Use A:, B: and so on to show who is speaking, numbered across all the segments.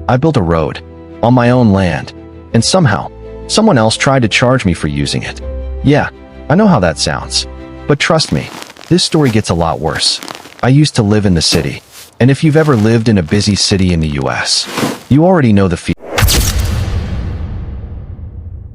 A: I built a road on my own land, and somehow, someone else tried to charge me for using it. Yeah, I know how that sounds. But trust me, this story gets a lot worse. I used to live in the city, and if you've ever lived in a busy city in the US, you already know the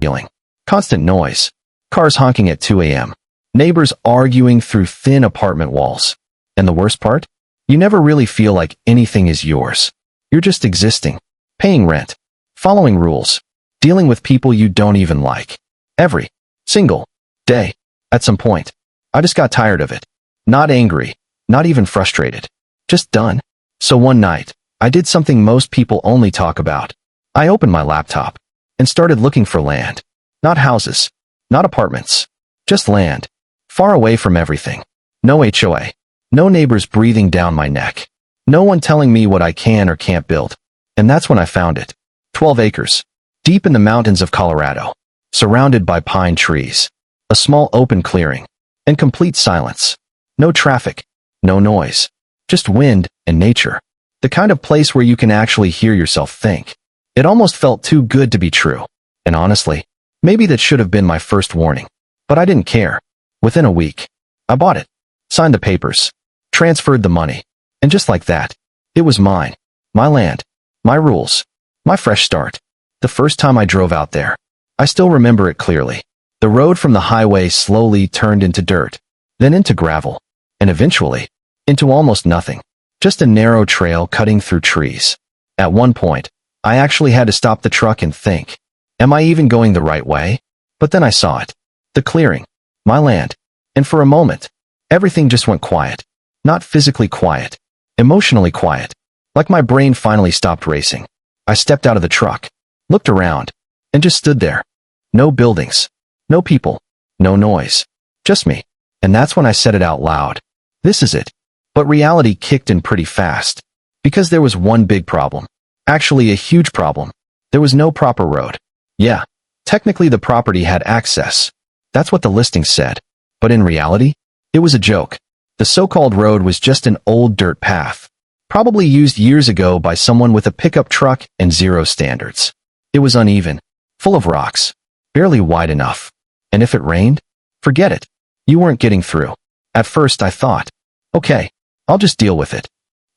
A: feeling. Constant noise, cars honking at 2 a.m., neighbors arguing through thin apartment walls. And the worst part? You never really feel like anything is yours. You're just existing, paying rent, following rules, dealing with people you don't even like. Every single day. At some point, I just got tired of it. Not angry, not even frustrated. Just done. So one night, I did something most people only talk about. I opened my laptop and started looking for land. Not houses, not apartments, just land. Far away from everything. No HOA. No neighbors breathing down my neck. No one telling me what I can or can't build. And that's when I found it. 12 acres. Deep in the mountains of Colorado. Surrounded by pine trees. A small open clearing. And complete silence. No traffic. No noise. Just wind and nature. The kind of place where you can actually hear yourself think. It almost felt too good to be true. And honestly, maybe that should have been my first warning. But I didn't care. Within a week, I bought it. Signed the papers. Transferred the money. And just like that, it was mine. My land. My rules. My fresh start. The first time I drove out there, I still remember it clearly. The road from the highway slowly turned into dirt, then into gravel, and eventually, into almost nothing. Just a narrow trail cutting through trees. At one point, I actually had to stop the truck and think, am I even going the right way? But then I saw it. The clearing. My land. And for a moment, everything just went quiet. Not physically quiet. Emotionally quiet. Like my brain finally stopped racing. I stepped out of the truck, looked around, and just stood there. No buildings. No people. No noise. Just me. And that's when I said it out loud. This is it. But reality kicked in pretty fast. Because there was one big problem. Actually a huge problem. There was no proper road. Yeah, technically the property had access. That's what the listing said. But in reality, it was a joke. The so-called road was just an old dirt path. Probably used years ago by someone with a pickup truck and zero standards. It was uneven. Full of rocks. Barely wide enough. And if it rained? Forget it. You weren't getting through. At first I thought, okay, I'll just deal with it.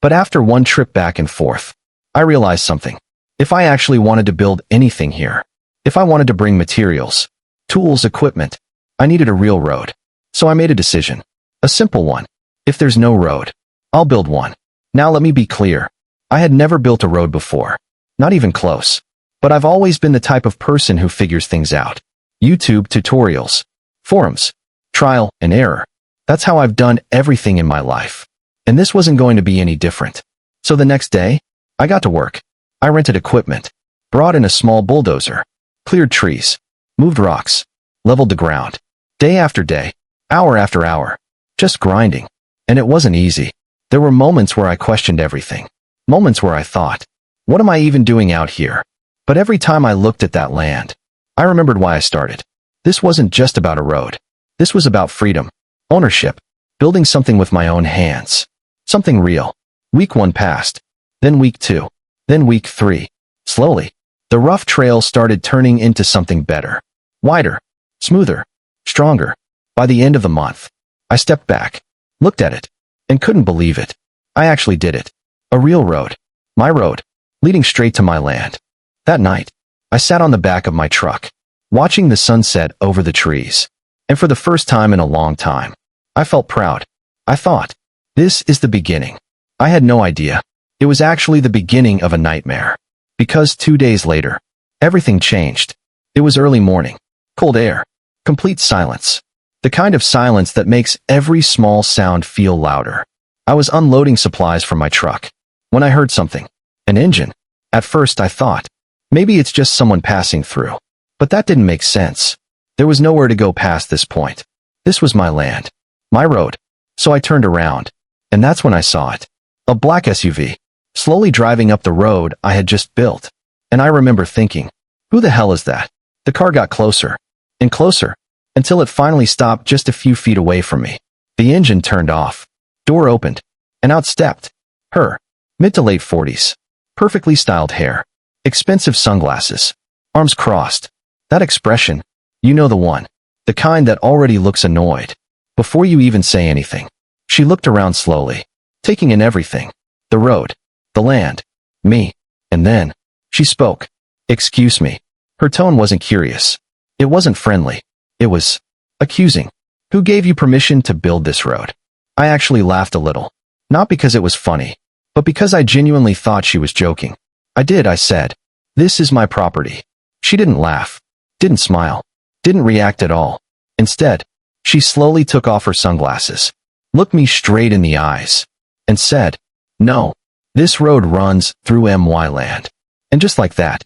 A: But after one trip back and forth, I realized something. If I actually wanted to build anything here, if I wanted to bring materials, tools, equipment, I needed a real road. So I made a decision. A simple one. If there's no road, I'll build one. Now let me be clear. I had never built a road before. Not even close. But I've always been the type of person who figures things out. YouTube tutorials. Forums. Trial and error. That's how I've done everything in my life. And this wasn't going to be any different. So the next day, I got to work. I rented equipment. Brought in a small bulldozer. Cleared trees. Moved rocks. Leveled the ground. Day after day. Hour after hour. Just grinding. And it wasn't easy. There were moments where I questioned everything. Moments where I thought, what am I even doing out here? But every time I looked at that land, I remembered why I started. This wasn't just about a road. This was about freedom, ownership, building something with my own hands. Something real. Week 1 passed. Then week 2. Then week 3. Slowly, the rough trail started turning into something better. Wider. Smoother. Stronger. By the end of the month, I stepped back, looked at it, and couldn't believe it. I actually did it. A real road. My road. Leading straight to my land. That night, I sat on the back of my truck, watching the sunset over the trees. And for the first time in a long time, I felt proud. I thought, this is the beginning. I had no idea. It was actually the beginning of a nightmare. Because 2 days later, everything changed. It was early morning. Cold air. Complete silence. The kind of silence that makes every small sound feel louder. I was unloading supplies from my truck when I heard something. An engine. At first I thought, maybe it's just someone passing through. But that didn't make sense. There was nowhere to go past this point. This was my land. My road. So I turned around. And that's when I saw it. A black SUV. Slowly driving up the road I had just built. And I remember thinking, who the hell is that? The car got closer. And closer. Until it finally stopped just a few feet away from me. The engine turned off. Door opened. And out stepped her. Mid to late 40s. Perfectly styled hair. Expensive sunglasses. Arms crossed. That expression, you know the one. The kind that already looks annoyed. Before you even say anything. She looked around slowly, taking in everything. The road. The land. Me. And then, she spoke. Excuse me. Her tone wasn't curious. It wasn't friendly. It was accusing. Who gave you permission to build this road? I actually laughed a little. Not because it was funny, but because I genuinely thought she was joking. I did, I said. This is my property. She didn't laugh. Didn't smile. Didn't react at all. Instead, she slowly took off her sunglasses, looked me straight in the eyes, and said, "No, this road runs through MY land." And just like that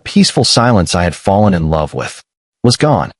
A: peaceful silence I had fallen in love with was gone.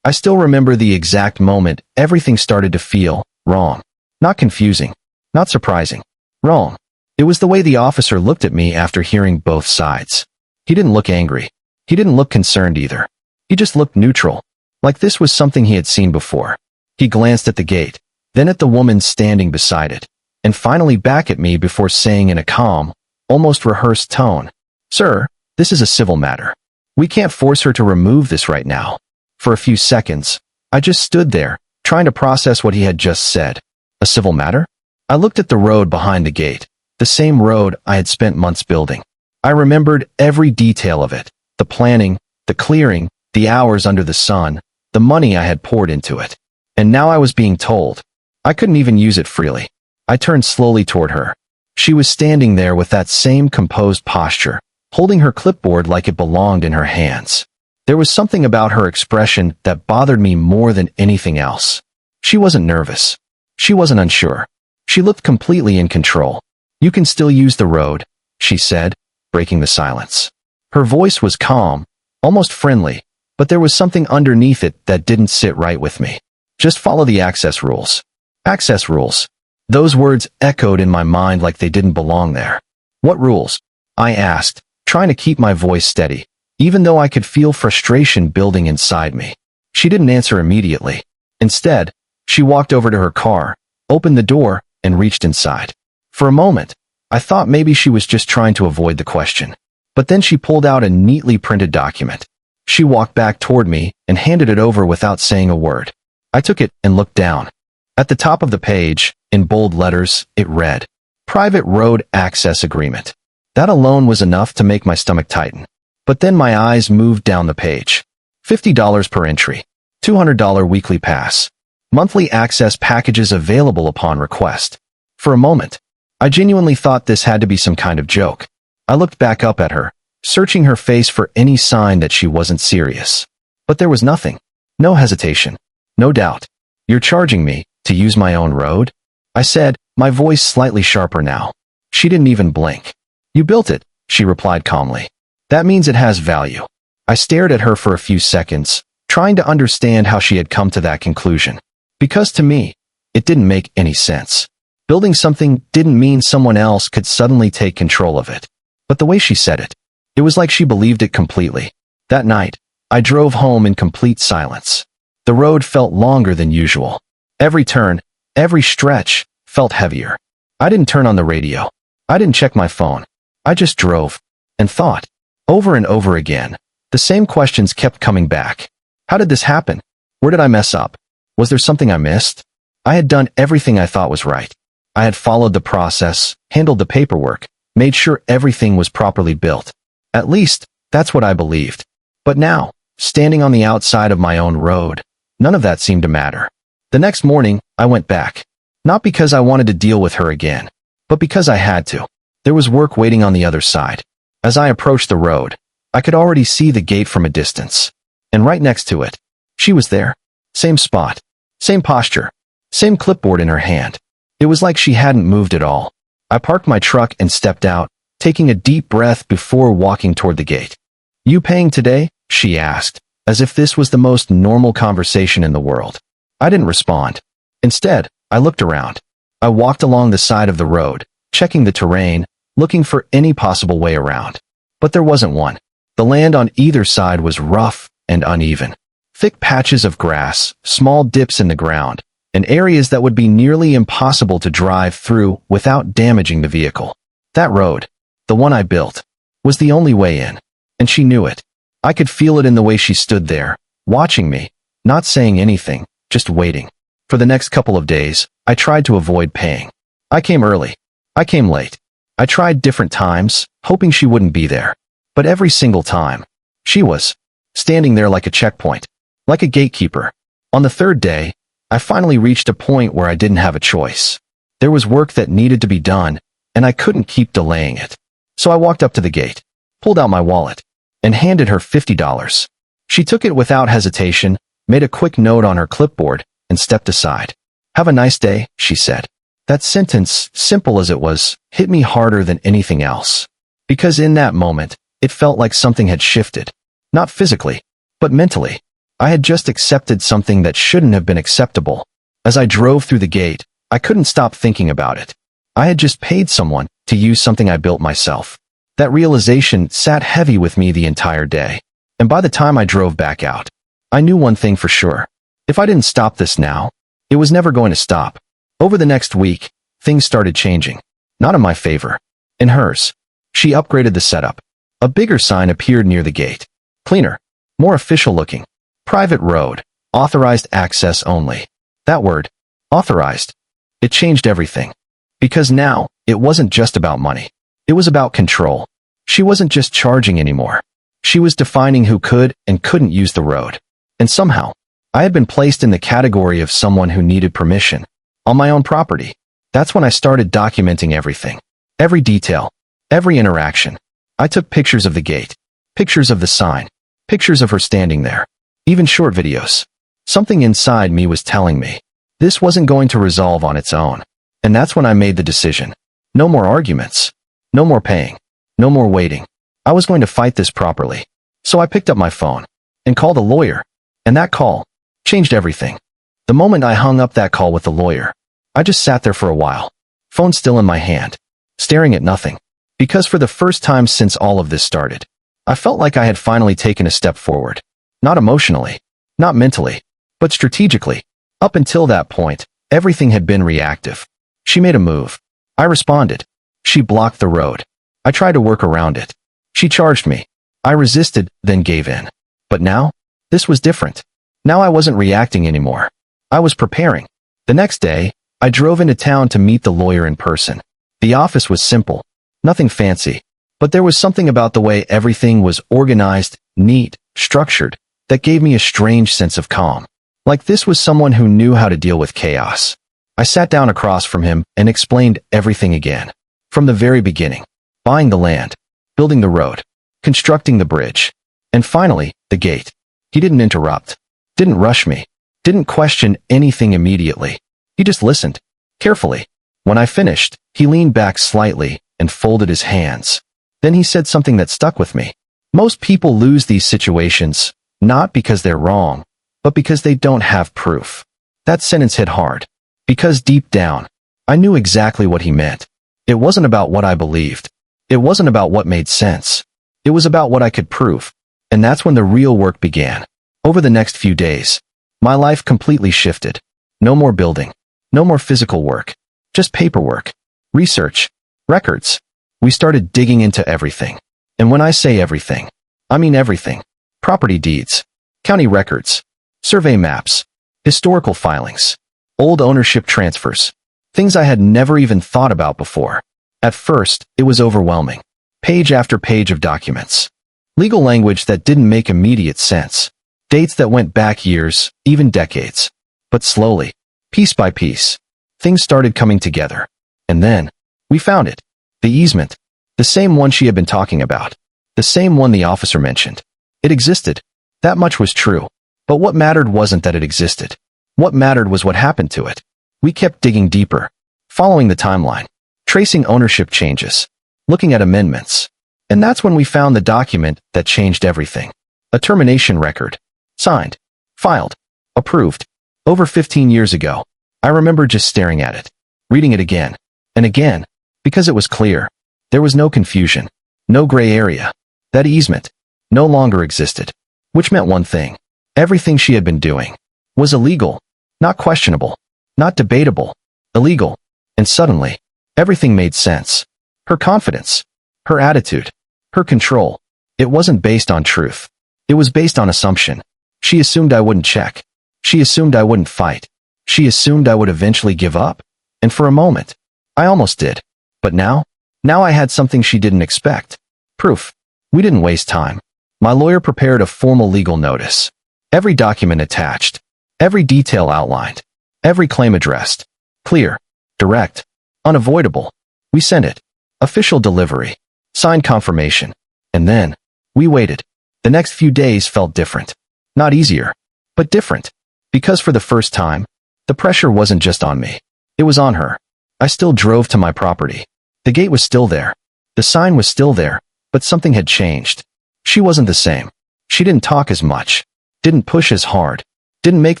A: I still remember the exact moment everything started to feel wrong. Not confusing, not surprising. Wrong. It was the way the officer looked at me after hearing both sides. He didn't look angry. He didn't look concerned either. He just looked neutral, like this was something he had seen before. He glanced at the gate, then at the woman standing beside it, and finally back at me before saying in a calm, almost rehearsed tone, "Sir, this is a civil matter. We can't force her to remove this right now." For a few seconds, I just stood there, trying to process what he had just said. A civil matter? I looked at the road behind the gate, the same road I had spent months building. I remembered every detail of it, the planning, the clearing, the hours under the sun, the money I had poured into it. And now I was being told I couldn't even use it freely. I turned slowly toward her. She was standing there with that same composed posture, holding her clipboard like it belonged in her hands. There was something about her expression that bothered me more than anything else. She wasn't nervous. She wasn't unsure. She looked completely in control. "You can still use the road," she said, breaking the silence. Her voice was calm, almost friendly, but there was something underneath it that didn't sit right with me. "Just follow the access rules." Access rules. Those words echoed in my mind like they didn't belong there. "What rules?" I asked, trying to keep my voice steady, even though I could feel frustration building inside me. She didn't answer immediately. Instead, she walked over to her car, opened the door, and reached inside. For a moment, I thought maybe she was just trying to avoid the question. But then she pulled out a neatly printed document. She walked back toward me and handed it over without saying a word. I took it and looked down. At the top of the page, in bold letters, it read, "Private Road Access Agreement." That alone was enough to make my stomach tighten. But then my eyes moved down the page. $50 per entry. $200 weekly pass. Monthly access packages available upon request. For a moment, I genuinely thought this had to be some kind of joke. I looked back up at her, searching her face for any sign that she wasn't serious. But there was nothing. No hesitation. No doubt. "You're charging me to use my own road?" I said, my voice slightly sharper now. She didn't even blink. "You built it," she replied calmly. "That means it has value." I stared at her for a few seconds, trying to understand how she had come to that conclusion. Because to me, it didn't make any sense. Building something didn't mean someone else could suddenly take control of it. But the way she said it, it was like she believed it completely. That night, I drove home in complete silence. The road felt longer than usual. Every turn, every stretch, felt heavier. I didn't turn on the radio. I didn't check my phone. I just drove and thought. Over and over again, the same questions kept coming back. How did this happen? Where did I mess up? Was there something I missed? I had done everything I thought was right. I had followed the process, handled the paperwork, made sure everything was properly built. At least, that's what I believed. But now, standing on the outside of my own road, none of that seemed to matter. The next morning, I went back. Not because I wanted to deal with her again, but because I had to. There was work waiting on the other side. As I approached the road, I could already see the gate from a distance. And right next to it, she was there. Same spot, same posture, same clipboard in her hand. It was like she hadn't moved at all. I parked my truck and stepped out, taking a deep breath before walking toward the gate. "You paying today?" she asked, as if this was the most normal conversation in the world. I didn't respond. Instead, I looked around. I walked along the side of the road, checking the terrain, looking for any possible way around. But there wasn't one. The land on either side was rough and uneven. Thick patches of grass, small dips in the ground, and areas that would be nearly impossible to drive through without damaging the vehicle. That road, the one I built, was the only way in, and she knew it. I could feel it in the way she stood there, watching me, not saying anything, just waiting. For the next couple of days, I tried to avoid paying. I came early. I came late. I tried different times, hoping she wouldn't be there. But every single time, she was standing there like a checkpoint, like a gatekeeper. On the third day, I finally reached a point where I didn't have a choice. There was work that needed to be done, and I couldn't keep delaying it. So I walked up to the gate, pulled out my wallet, and handed her $50. She took it without hesitation, made a quick note on her clipboard, and stepped aside. "Have a nice day," she said. That sentence, simple as it was, hit me harder than anything else. Because in that moment, it felt like something had shifted. Not physically, but mentally. I had just accepted something that shouldn't have been acceptable. As I drove through the gate, I couldn't stop thinking about it. I had just paid someone to use something I built myself. That realization sat heavy with me the entire day. And by the time I drove back out, I knew one thing for sure. If I didn't stop this now, it was never going to stop. Over the next week, things started changing. Not in my favor. In hers. She upgraded the setup. A bigger sign appeared near the gate. Cleaner. More official looking. Private road. Authorized access only. That word. Authorized. It changed everything. Because now, it wasn't just about money. It was about control. She wasn't just charging anymore. She was defining who could and couldn't use the road. And somehow, I had been placed in the category of someone who needed permission. On my own property. That's when I started documenting everything. Every detail. Every interaction. I took pictures of the gate. Pictures of the sign. Pictures of her standing there. Even short videos. Something inside me was telling me this wasn't going to resolve on its own. And that's when I made the decision. No more arguments. No more paying. No more waiting. I was going to fight this properly. So I picked up my phone and called a lawyer. And that call changed everything. The moment I hung up that call with the lawyer, I just sat there for a while, phone still in my hand, staring at nothing. Because for the first time since all of this started, I felt like I had finally taken a step forward. Not emotionally, not mentally, but strategically. Up until that point, everything had been reactive. She made a move. I responded. She blocked the road. I tried to work around it. She charged me. I resisted, then gave in. But now, this was different. Now I wasn't reacting anymore. I was preparing. The next day, I drove into town to meet the lawyer in person. The office was simple. Nothing fancy. But there was something about the way everything was organized, neat, structured, that gave me a strange sense of calm. Like this was someone who knew how to deal with chaos. I sat down across from him and explained everything again. From the very beginning. Buying the land. Building the road. Constructing the bridge. And finally, the gate. He didn't interrupt. Didn't rush me. Didn't question anything immediately. He just listened. Carefully. When I finished, he leaned back slightly and folded his hands. Then he said something that stuck with me. Most people lose these situations, not because they're wrong, but because they don't have proof. That sentence hit hard. Because deep down, I knew exactly what he meant. It wasn't about what I believed. It wasn't about what made sense. It was about what I could prove. And that's when the real work began. Over the next few days, my life completely shifted. No more building. No more physical work. Just paperwork. Research. Records. We started digging into everything. And when I say everything, I mean everything. Property deeds. County records. Survey maps. Historical filings. Old ownership transfers. Things I had never even thought about before. At first, it was overwhelming. Page after page of documents. Legal language that didn't make immediate sense. Dates that went back years, even decades. But slowly, piece by piece, things started coming together. And then, we found it. The easement. The same one she had been talking about. The same one the officer mentioned. It existed. That much was true. But what mattered wasn't that it existed. What mattered was what happened to it. We kept digging deeper, following the timeline, tracing ownership changes, looking at amendments. And that's when we found the document that changed everything. A termination record. Signed. Filed. Approved. Over 15 years ago. I remember just staring at it. Reading it again. And again. Because it was clear. There was no confusion. No gray area. That easement no longer existed. Which meant one thing. Everything she had been doing was illegal. Not questionable. Not debatable. Illegal. And suddenly, everything made sense. Her confidence. her attitude, her control. It wasn't based on truth. It was based on assumption. She assumed I wouldn't check. She assumed I wouldn't fight. She assumed I would eventually give up. And for a moment, I almost did. But now I had something she didn't expect. Proof. We didn't waste time. My lawyer prepared a formal legal notice. Every document attached. Every detail outlined. Every claim addressed. Clear. Direct. Unavoidable. We sent it. Official delivery. Signed confirmation. And then, we waited. The next few days felt different. Not easier, but different. Because for the first time, the pressure wasn't just on me. It was on her. I still drove to my property. The gate was still there. The sign was still there, but something had changed. She wasn't the same. She didn't talk as much. Didn't push as hard. Didn't make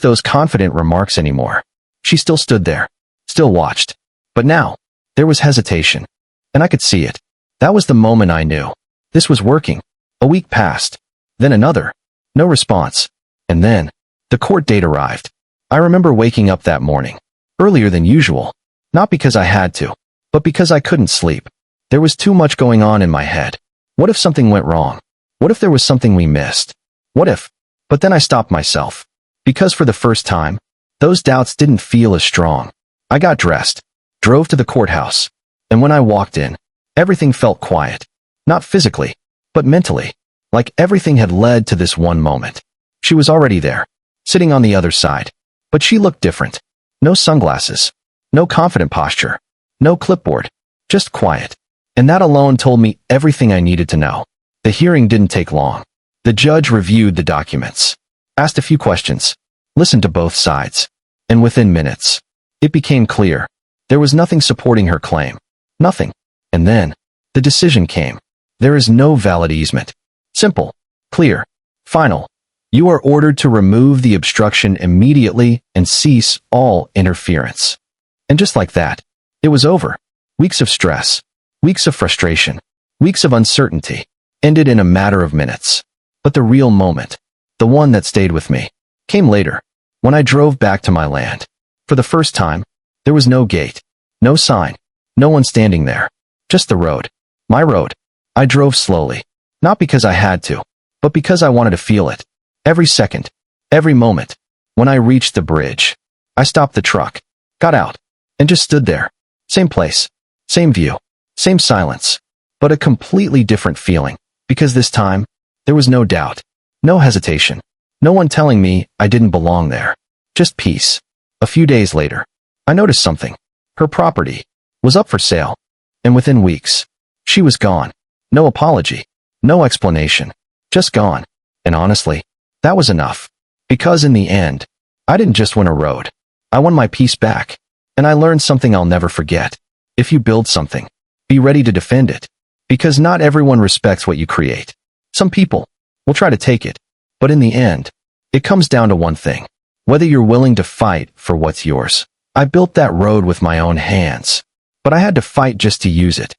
A: those confident remarks anymore. She still stood there. Still watched. But now, there was hesitation. And I could see it. That was the moment I knew. This was working. A week passed. Then another. No response. And then, the court date arrived. I remember waking up that morning. Earlier than usual. Not because I had to, but because I couldn't sleep. There was too much going on in my head. What if something went wrong? What if there was something we missed? What if? But then I stopped myself. Because for the first time, those doubts didn't feel as strong. I got dressed, drove to the courthouse, and when I walked in, everything felt quiet. Not physically, but mentally, like everything had led to this one moment. She was already there, sitting on the other side, but she looked different. No sunglasses, no confident posture, no clipboard, just quiet. And that alone told me everything I needed to know. The hearing didn't take long. The judge reviewed the documents, asked a few questions, listened to both sides, and within minutes, it became clear. There was nothing supporting her claim. Nothing. And then, the decision came. There is no valid easement. Simple, clear, final. You are ordered to remove the obstruction immediately and cease all interference. And just like that, it was over. Weeks of stress, weeks of frustration, weeks of uncertainty, ended in a matter of minutes. But the real moment, the one that stayed with me, came later, when I drove back to my land. For the first time, there was no gate, no sign, no one standing there, just the road. My road. I drove slowly, not because I had to, but because I wanted to feel it. Every second, every moment. When I reached the bridge, I stopped the truck, got out, and just stood there. Same place, same view, same silence, but a completely different feeling, because this time, there was no doubt, no hesitation, no one telling me I didn't belong there. Just peace. A few days later, I noticed something. Her property was up for sale, and within weeks, she was gone. No apology, no explanation, just gone. And honestly, that was enough. Because in the end, I didn't just win a road. I won my peace back. And I learned something I'll never forget. If you build something, be ready to defend it. Because not everyone respects what you create. Some people will try to take it. But in the end, it comes down to one thing. Whether you're willing to fight for what's yours. I built that road with my own hands. But I had to fight just to use it.